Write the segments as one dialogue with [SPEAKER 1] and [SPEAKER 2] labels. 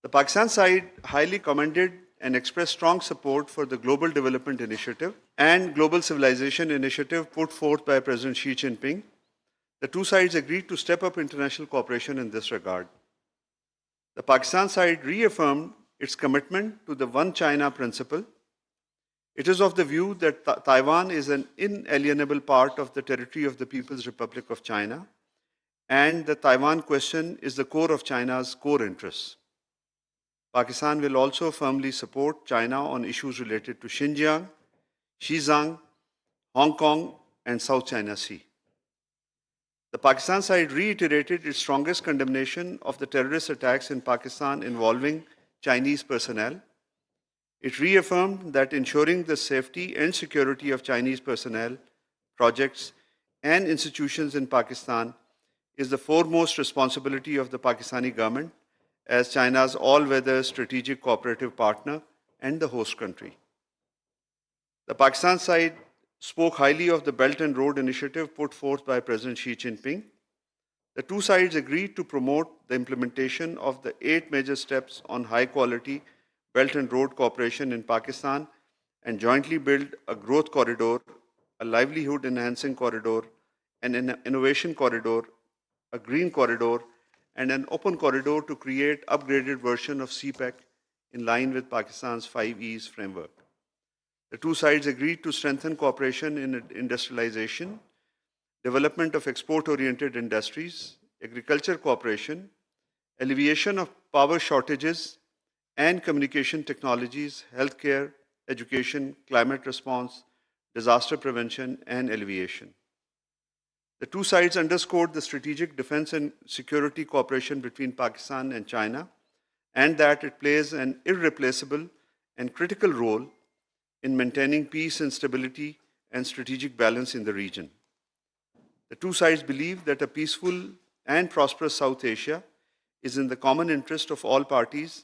[SPEAKER 1] The Pakistan side highly commended and expressed strong support for the Global Development Initiative and Global Civilization Initiative put forth by President Xi Jinping. The two sides agreed to step up international cooperation in this regard. The Pakistan side reaffirmed its commitment to the One China principle. It is of the view that Taiwan is an inalienable part of the territory of the People's Republic of China, and the Taiwan question is the core of China's core interests. Pakistan will also firmly support China on issues related to Xinjiang, Xizang, Hong Kong, and South China Sea. The Pakistan side reiterated its strongest condemnation of the terrorist attacks in Pakistan involving Chinese personnel. It reaffirmed that ensuring the safety and security of Chinese personnel, projects, and institutions in Pakistan is the foremost responsibility of the Pakistani government as China's all-weather strategic cooperative partner and the host country. The Pakistan side spoke highly of the Belt and Road Initiative put forth by President Xi Jinping. The two sides agreed to promote the implementation of the 8 major steps on high-quality Belt and Road cooperation in Pakistan and jointly build a growth corridor, a livelihood-enhancing corridor, an innovation corridor, a green corridor, and an open corridor to create upgraded version of CPEC in line with Pakistan's 5 E's framework. The two sides agreed to strengthen cooperation in industrialization, development of export-oriented industries, agriculture cooperation, alleviation of power shortages, and communication technologies, healthcare, education, climate response, disaster prevention, and alleviation. The two sides underscored the strategic defense and security cooperation between Pakistan and China, and that it plays an irreplaceable and critical role in maintaining peace and stability and strategic balance in the region. The two sides believe that a peaceful and prosperous South Asia is in the common interest of all parties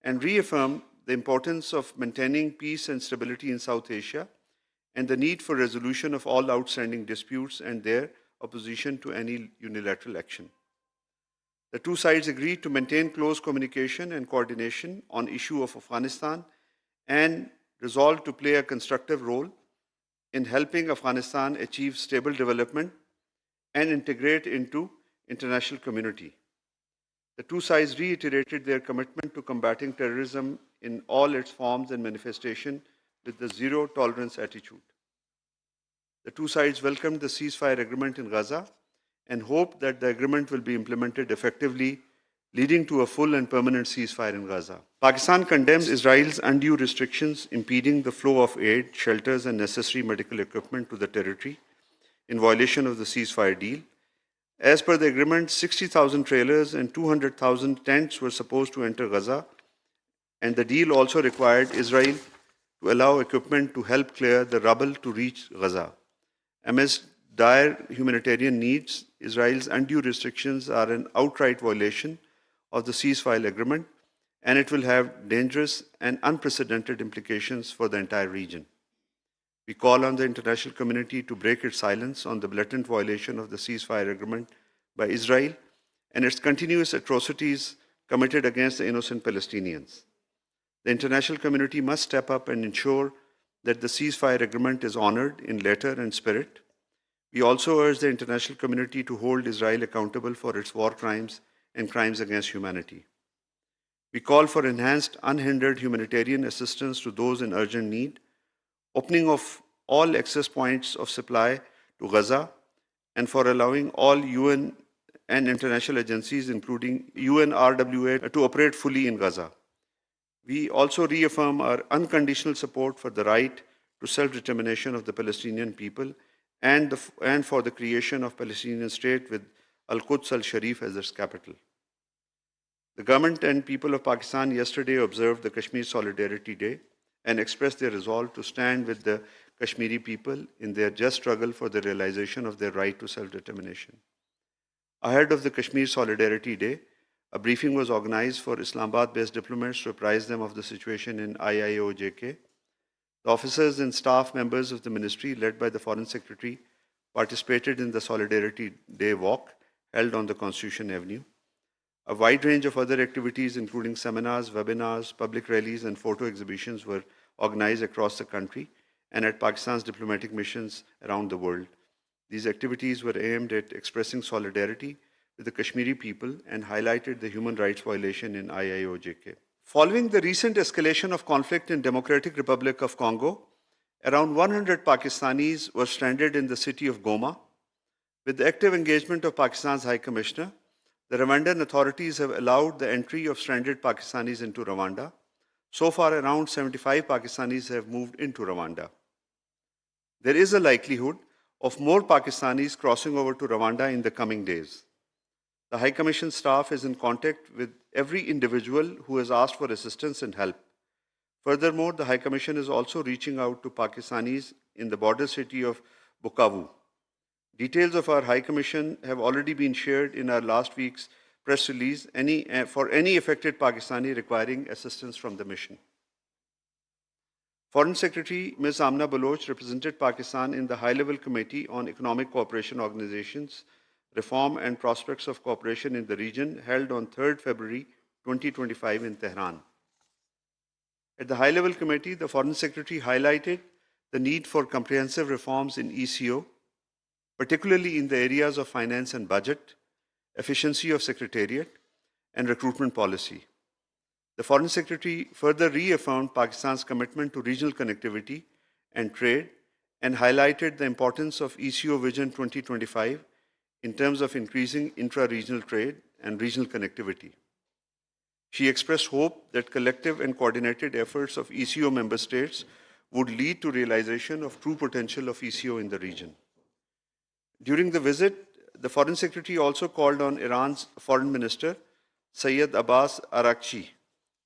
[SPEAKER 1] and reaffirm the importance of maintaining peace and stability in South Asia and the need for resolution of all outstanding disputes and their opposition to any unilateral action. The two sides agreed to maintain close communication and coordination on issue of Afghanistan and resolved to play a constructive role in helping Afghanistan achieve stable development and integrate into international community. The two sides reiterated their commitment to combating terrorism in all its forms and manifestation with the zero tolerance attitude. The two sides welcomed the ceasefire agreement in Gaza and hope that the agreement will be implemented effectively, leading to a full and permanent ceasefire in Gaza. Pakistan condemns Israel's undue restrictions impeding the flow of aid, shelters, and necessary medical equipment to the territory in violation of the ceasefire deal. As per the agreement, 60,000 trailers and 200,000 tents were supposed to enter Gaza, and the deal also required Israel to allow equipment to help clear the rubble to reach Gaza. Amidst dire humanitarian needs, Israel's undue restrictions are an outright violation of the ceasefire agreement, and it will have dangerous and unprecedented implications for the entire region. We call on the international community to break its silence on the blatant violation of the ceasefire agreement by Israel and its continuous atrocities committed against the innocent Palestinians. The international community must step up and ensure that the ceasefire agreement is honored in letter and spirit. We also urge the international community to hold Israel accountable for its war crimes and crimes against humanity. We call for enhanced, unhindered humanitarian assistance to those in urgent need, opening of all access points of supply to Gaza, and for allowing all UN and international agencies, including UNRWA, to operate fully in Gaza. We also reaffirm our unconditional support for the right to self-determination of the Palestinian people and for the creation of Palestinian state with Al-Quds al-Sharif as its capital. The government and people of Pakistan yesterday observed the Kashmir Solidarity Day and expressed their resolve to stand with the Kashmiri people in their just struggle for the realization of their right to self-determination. Ahead of the Kashmir Solidarity Day, a briefing was organized for Islamabad-based diplomats to apprise them of the situation in IIO-JK. The officers and staff members of the ministry, led by the Foreign Secretary, participated in the Solidarity Day walk held on the Constitution Avenue. A wide range of other activities, including seminars, webinars, public rallies, and photo exhibitions, were organized across the country and at Pakistan's diplomatic missions around the world. These activities were aimed at expressing solidarity with the Kashmiri people and highlighted the human rights violation in IIOJK. Following the recent escalation of conflict in Democratic Republic of Congo, around 100 Pakistanis were stranded in the city of Goma. With the active engagement of Pakistan's High Commissioner, the Rwandan authorities have allowed the entry of stranded Pakistanis into Rwanda. So far, around 75 Pakistanis have moved into Rwanda. There is a likelihood of more Pakistanis crossing over to Rwanda in the coming days. The High Commission staff is in contact with every individual who has asked for assistance and help. Furthermore, the High Commission is also reaching out to Pakistanis in the border city of Bukavu. Details of our High Commission have already been shared in our last week's press release for any affected Pakistani requiring assistance from the mission. Foreign Secretary Ms. Amna Baloch represented Pakistan in the High-Level Committee on Economic Cooperation Organizations, Reform and Prospects of Cooperation in the region held on 3rd February 2025 in Tehran. At the High-Level Committee, the Foreign Secretary highlighted the need for comprehensive reforms in ECO, particularly in the areas of finance and budget, efficiency of secretariat, and recruitment policy. The Foreign Secretary further reaffirmed Pakistan's commitment to regional connectivity and trade and highlighted the importance of ECO Vision 2025 in terms of increasing intra-regional trade and regional connectivity. She expressed hope that collective and coordinated efforts of ECO member states would lead to realization of true potential of ECO in the region. During the visit, the Foreign Secretary also called on Iran's Foreign Minister, Sayyid Abbas Araghchi.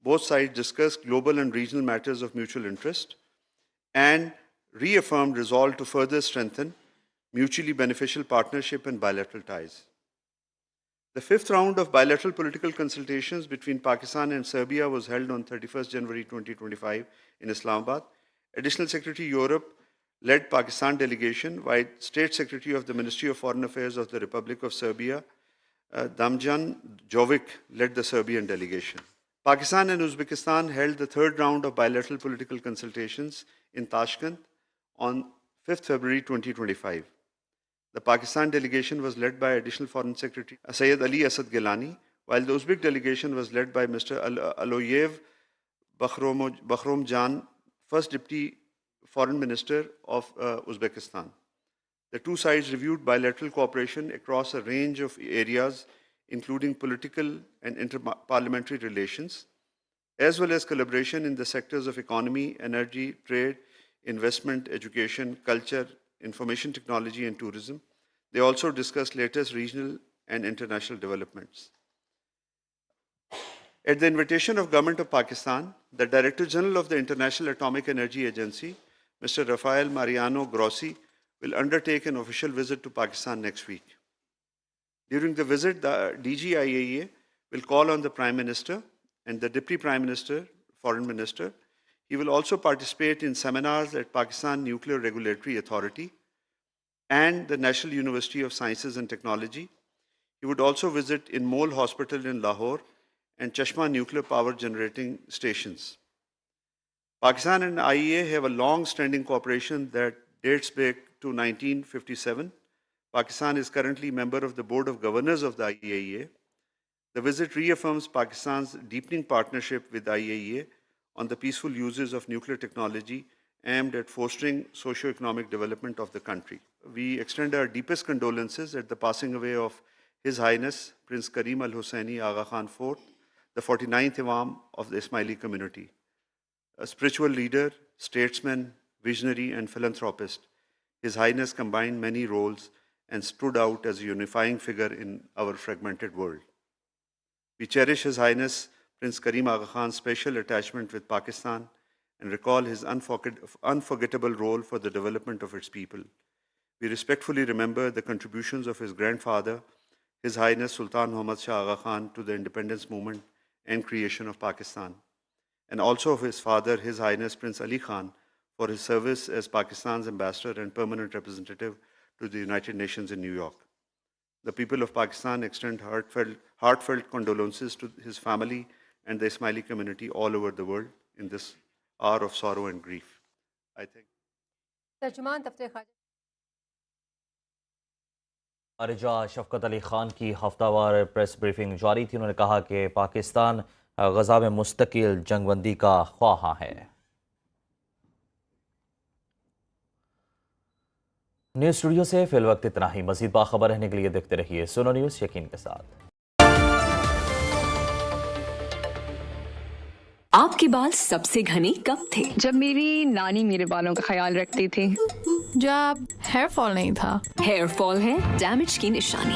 [SPEAKER 1] Both sides discussed global and regional matters of mutual interest and reaffirmed resolve to further strengthen mutually beneficial partnership and bilateral ties. The fifth round of bilateral political consultations between Pakistan and Serbia was held on 31st January 2025 in Islamabad. Additional Secretary Europe led Pakistan delegation, while State Secretary of the Ministry of Foreign Affairs of the Republic of Serbia, Damjan Jovic, led the Serbian delegation. Pakistan and Uzbekistan held the third round of bilateral political consultations in Tashkent on 5th February 2025. The Pakistan delegation was led by Additional Foreign Secretary Sayyid Ali Asad Gilani, while the Uzbek delegation was led by Mr. Aloyev Bakhromjan, First Deputy Foreign Minister of Uzbekistan. The two sides reviewed bilateral cooperation across a range of areas, including political and interparliamentary relations, as well as collaboration in the sectors of economy, energy, trade, investment, education, culture, information technology, and tourism. They also discussed latest regional and international developments. At the invitation of Government of Pakistan, the Director General of the International Atomic Energy Agency, Mr. Rafael Mariano Grossi, will undertake an official visit to Pakistan next week. During the visit, the DGIAEA will call on the Prime Minister and the Deputy Prime Minister, Foreign Minister. He will also participate in seminars at Pakistan Nuclear Regulatory Authority and the National University of Sciences and Technology. He would also visit in Mole Hospital in Lahore and Chashma Nuclear Power Generating Stations. Pakistan and IAEA have a long-standing cooperation that dates back to 1957. Pakistan is currently a member of the Board of Governors of the IAEA. The visit reaffirms Pakistan's deepening partnership with IAEA on the peaceful uses of nuclear technology aimed at fostering socio-economic development of the country. We extend our deepest condolences at the passing away of His Highness Prince Karim Al Hussaini Agha Khan IV, the 49th Imam of the Ismaili community. A spiritual leader, statesman, visionary, and philanthropist, His Highness combined many roles and stood out as a unifying figure in our fragmented world. We cherish His Highness Prince Karim Agha Khan's special attachment with Pakistan and recall his unforgettable role for the development of its people. We respectfully remember the contributions of his grandfather, His Highness Sultan Muhammad Shah Agha Khan, to the independence movement and creation of Pakistan, and also of his father, His Highness Prince Ali Khan, for his service as Pakistan's ambassador and permanent representative to the United Nations in New York. The people of Pakistan extend heartfelt condolences to his family and the Ismaili community all over the world in this hour of sorrow and grief. I think.
[SPEAKER 2] खारिजा शफकत अली खान की हफ्तावार press briefing जारी थी। उन्होंने कहा कि पाकिस्तान गजा में मुस्तकिल जंगबंदी का ख्वाहा है। न्यूज़ स्टूडियो से फिल वक्त इतना ही। मज़ीद बाखबर रहने के लिए देखते रहिए सुनो न्यूज़ यकीन के साथ।
[SPEAKER 3] आपके बाल सबसे घने कब थे?
[SPEAKER 4] जब मेरी नानी मेरे बालों का ख्याल रखती थी।
[SPEAKER 5] जब हेयर फॉल नहीं था।
[SPEAKER 3] हेयर फॉल है डैमेज की निशानी।